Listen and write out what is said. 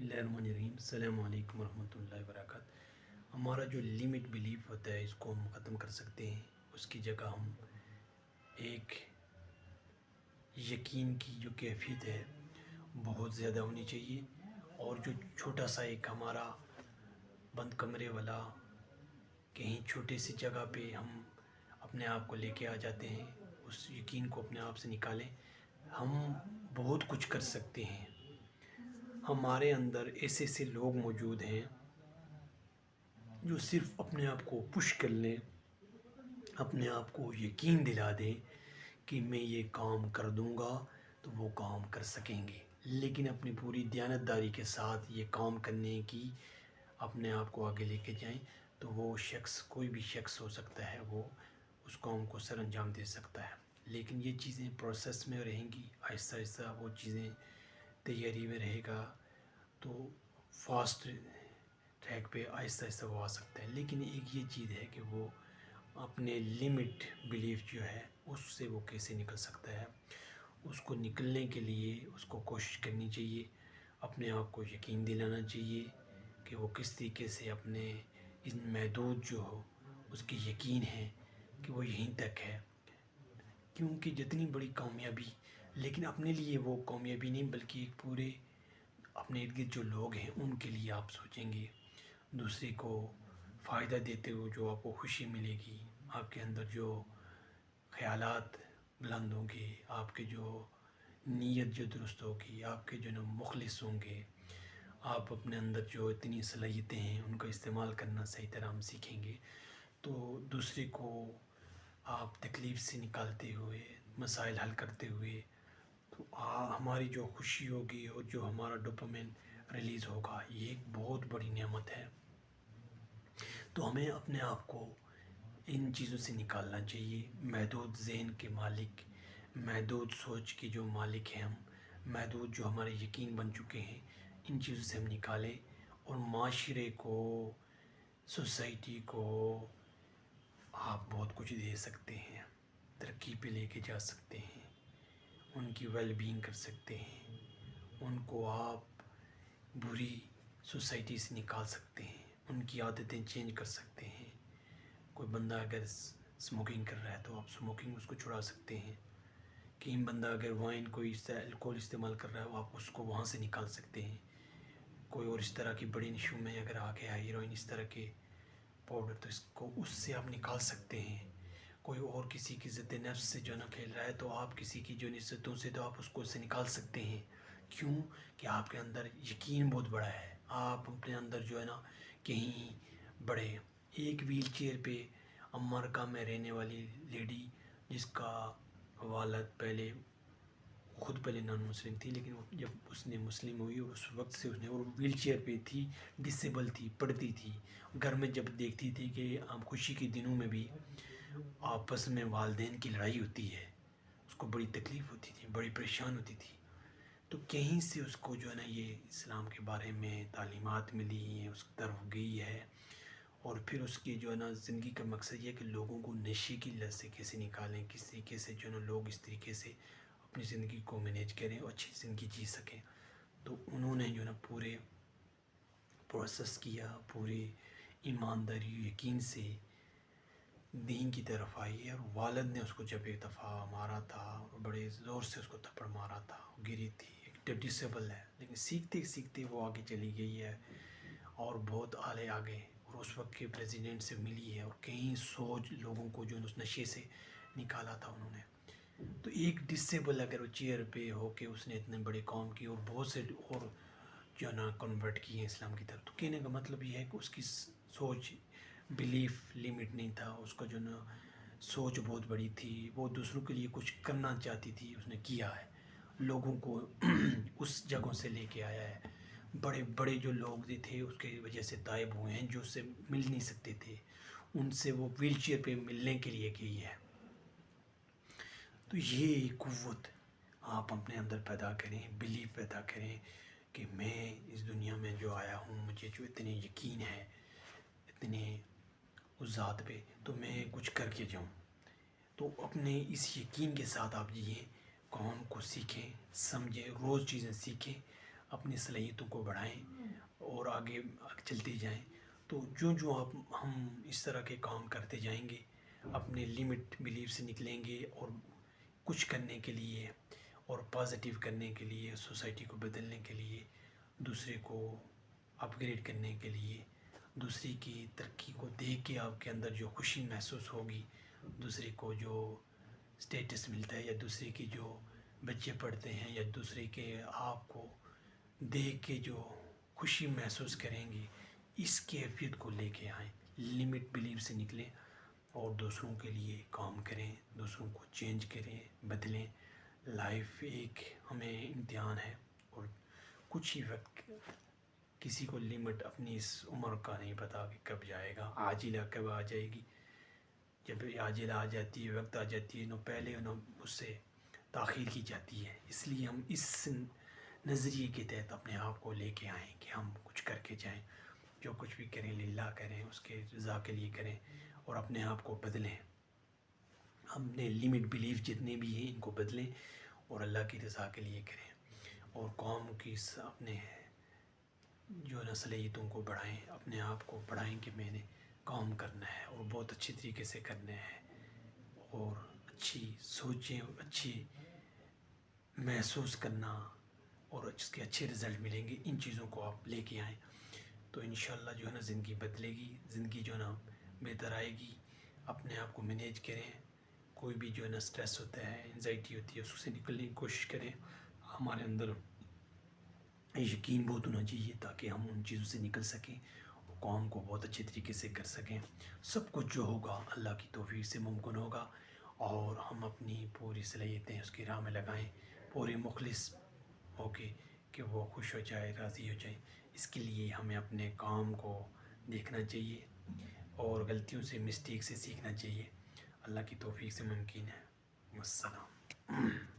السلام علیکم ورحمۃ اللہ وبرکاتہ۔ ہمارا جو لمٹ بلیف ہوتا ہے اس کو ہم ختم کر سکتے ہیں۔ اس کی جگہ ہم ایک یقین کی جو کیفیت ہے بہت زیادہ ہونی چاہیے، اور جو چھوٹا سا ایک ہمارا بند کمرے والا کہیں چھوٹے سی جگہ پہ ہم اپنے آپ کو لے کے آ جاتے ہیں، اس یقین کو اپنے آپ سے نکالیں، ہم بہت کچھ کر سکتے ہیں۔ ہمارے اندر ایسے ایسے لوگ موجود ہیں جو صرف اپنے آپ کو پش کر لیں، اپنے آپ کو یقین دلا دیں کہ میں یہ کام کر دوں گا تو وہ کام کر سکیں گے، لیکن اپنی پوری دیانتداری کے ساتھ یہ کام کرنے کی اپنے آپ کو آگے لے کے جائیں تو وہ شخص، کوئی بھی شخص ہو سکتا ہے، وہ اس کام کو سر انجام دے سکتا ہے۔ لیکن یہ چیزیں پروسیس میں رہیں گی، آہستہ آہستہ وہ چیزیں تیاری میں رہے گا تو فاسٹ ٹریک پہ آہستہ آہستہ وہ آ سکتا ہے۔ لیکن ایک یہ چیز ہے کہ وہ اپنے لمٹ بلیف جو ہے اس سے وہ کیسے نکل سکتا ہے، اس کو نکلنے کے لیے اس کو کوشش کرنی چاہیے، اپنے آپ کو یقین دلانا چاہیے کہ وہ کس طریقے سے اپنے ان محدود جو ہو اس کی یقین ہے کہ وہ یہیں تک ہے، کیونکہ جتنی بڑی کامیابی، لیکن اپنے لیے وہ کامیابی نہیں بلکہ ایک پورے اپنے ارد گرد جو لوگ ہیں ان کے لیے آپ سوچیں گے، دوسرے کو فائدہ دیتے ہوئے جو آپ کو خوشی ملے گی، آپ کے اندر جو خیالات بلند ہوں گے، آپ کے جو نیت جو درست ہوگی، آپ کے جو مخلص ہوں گے، آپ اپنے اندر جو اتنی صلاحیتیں ہیں ان کا استعمال کرنا صحیح طرح ہم سیکھیں گے تو دوسرے کو آپ تکلیف سے نکالتے ہوئے، مسائل حل کرتے ہوئے، تو ہماری جو خوشی ہوگی اور جو ہمارا ڈوپامین ریلیز ہوگا یہ ایک بہت بڑی نعمت ہے۔ تو ہمیں اپنے آپ کو ان چیزوں سے نکالنا چاہیے، محدود ذہن کے مالک، محدود سوچ کے جو مالک ہیں ہم، محدود جو ہمارے یقین بن چکے ہیں، ان چیزوں سے ہم نکالیں اور معاشرے کو، سوسائٹی کو آپ بہت کچھ دے سکتے ہیں، ترقی پہ لے کے جا سکتے ہیں، ان کی ویل بینگ کر سکتے ہیں، ان کو آپ بری سوسائٹی سے نکال سکتے ہیں، ان کی عادتیں چینج کر سکتے ہیں۔ کوئی بندہ اگر اسموکنگ کر رہا ہے تو آپ اسموکنگ اس کو چھڑا سکتے ہیں، کہیں بندہ اگر وائن کوئی الکوہول استعمال کر رہا ہے وہ آپ اس کو وہاں سے نکال سکتے ہیں۔ کوئی اور اس طرح کی بڑی نشو میں اگر آ گیا، ہیروئن اس طرح کے پاؤڈر، تو اس کو اس سے آپ نکال سکتے ہیں۔ کوئی اور کسی کی ضد نفس سے جو ہے نا کھیل رہا ہے تو آپ کسی کی جو نسبتوں سے تو آپ اس کو اس سے نکال سکتے ہیں۔ کیوں کہ آپ کے اندر یقین بہت بڑا ہے، آپ اپنے اندر جو ہے نا کہیں بڑے۔ ایک ویل چیئر پہ امریکہ میں رہنے والی لیڈی، جس کا والد پہلے نان مسلم تھی، لیکن جب اس نے مسلم ہوئی اس وقت سے اس نے، اور ویل چیئر پہ تھی، ڈسیبل تھی، پڑھتی تھی، گھر میں جب دیکھتی تھی کہ ہم خوشی کے دنوں میں بھی آپس میں والدین کی لڑائی ہوتی ہے، اس کو بڑی تکلیف ہوتی تھی، بڑی پریشان ہوتی تھی، تو کہیں سے اس کو جو ہے نا یہ اسلام کے بارے میں تعلیمات ملی ہیں، اس طرف گئی ہے، اور پھر اس کی جو ہے نا زندگی کا مقصد یہ ہے کہ لوگوں کو نشے کی لت سے کیسے نکالیں، کس طریقے سے جو ہے نا لوگ اس طریقے سے اپنی زندگی کو مینیج کریں اور اچھی زندگی جی سکیں۔ تو انہوں نے جو ہے نا پورے پروسیس کیا، پورے ایمانداری یقین سے دین کی طرف آئی ہے، اور والد نے اس کو جب ایک دفعہ مارا تھا اور بڑے زور سے اس کو تھپڑ مارا تھا، گری تھی، ایک ڈسیبل ہے، لیکن سیکھتے سیکھتے وہ آگے چلی گئی ہے اور بہت اعلیٰ آگے، اور اس وقت کے پریزیڈنٹ سے ملی ہے، اور کئی سوچ لوگوں کو جو اس نشے سے نکالا تھا انہوں نے۔ تو ایک ڈسیبل اگر وہ چیئر پہ ہو کے اس نے اتنے بڑے کام کی اور بہت سے اور جو ہے نا کنورٹ کیے ہیں اسلام کی طرف، تو کہنے کا مطلب یہ ہے کہ اس کی سوچ، بلیف لمٹ نہیں تھا، اس کا جو نا سوچ بہت بڑی تھی، وہ دوسروں کے لیے کچھ کرنا چاہتی تھی، اس نے کیا ہے، لوگوں کو اس جگہوں سے لے کے آیا ہے۔ بڑے بڑے جو لوگ تھے اس کی وجہ سے تائب ہوئے ہیں، جو اس سے مل نہیں سکتے تھے، ان سے وہ ویل چیئر پہ ملنے کے لیے گئی ہے۔ تو یہ قوت آپ اپنے اندر پیدا کریں، بلیف پیدا کریں کہ میں اس دنیا میں جو آیا ہوں، مجھے جو اتنے یقین ہے، اتنے اس ذات پہ، تو میں کچھ کر کے جاؤں۔ تو اپنے اس یقین کے ساتھ آپ جئیں، قوم کو سیکھیں، سمجھیں، روز چیزیں سیکھیں، اپنی صلاحیتوں کو بڑھائیں اور آگے چلتے جائیں. تو جو ہم اس طرح کے کام کرتے جائیں گے اپنے لمٹ بلیف سے نکلیں گے اور کچھ کرنے کے لیے اور پازیٹیو کرنے کے لیے، سوسائٹی کو بدلنے کے لیے، دوسرے کو اپ گریڈ کرنے کے لیے، دوسرے کی ترقی کو دیکھ کے آپ کے اندر جو خوشی محسوس ہوگی، دوسرے کو جو اسٹیٹس ملتا ہے یا دوسرے کے جو بچے پڑھتے ہیں یا دوسرے کے آپ کو دیکھ کے جو خوشی محسوس کریں گے، اس کیفیت کو لے کے آئیں. لمٹ بلیف سے نکلیں اور دوسروں کے لیے کام کریں، دوسروں کو چینج کریں، بدلیں. لائف ایک ہمیں امتحان ہے اور کچھ ہی وقت، کسی کو لمٹ اپنی اس عمر کا نہیں پتا کہ کب جائے گا، عاجلہ کب آ جائے گی. جب عاجلہ آ جاتی ہے، وقت آ جاتی ہے، نہ پہلے نہ اس سے تاخیر کی جاتی ہے. اس لیے ہم اس نظریے کے تحت اپنے آپ کو لے کے آئیں کہ ہم کچھ کر کے جائیں. جو کچھ بھی کریں للہ کریں، اس کے رضا کے لیے کریں اور اپنے آپ کو بدلیں. اپنے لمٹ بلیف جتنے بھی ہیں ان کو بدلیں اور اللہ کی رضا کے لیے کریں اور قوم کی اپنے جو صلاحیتوں کو بڑھائیں، اپنے آپ کو بڑھائیں کہ میں نے کام کرنا ہے اور بہت اچھی طریقے سے کرنا ہے اور اچھی سوچیں، اچھی محسوس کرنا اور اس کے اچھے رزلٹ ملیں گے. ان چیزوں کو آپ لے کے آئیں تو انشاءاللہ جو ہے نا زندگی بدلے گی، زندگی جو ہے نا بہتر آئے گی. اپنے آپ کو مینیج کریں. کوئی بھی جو ہے نا سٹریس ہوتا ہے، انزائٹی ہوتی ہے، اس سے نکلنے کی کوشش کریں. ہمارے اندر یقین بہت ہونا چاہیے تاکہ ہم ان چیزوں سے نکل سکیں اور کام کو بہت اچھے طریقے سے کر سکیں. سب کچھ جو ہوگا اللہ کی توفیق سے ممکن ہوگا اور ہم اپنی پوری صلاحیتیں اس کی راہ میں لگائیں، پورے مخلص ہو کے کہ وہ خوش ہو جائے، راضی ہو جائے. اس کے لیے ہمیں اپنے کام کو دیکھنا چاہیے اور غلطیوں سے، مسٹیک سے سیکھنا چاہیے. اللہ کی توفیق سے ممکن ہے. والسلام.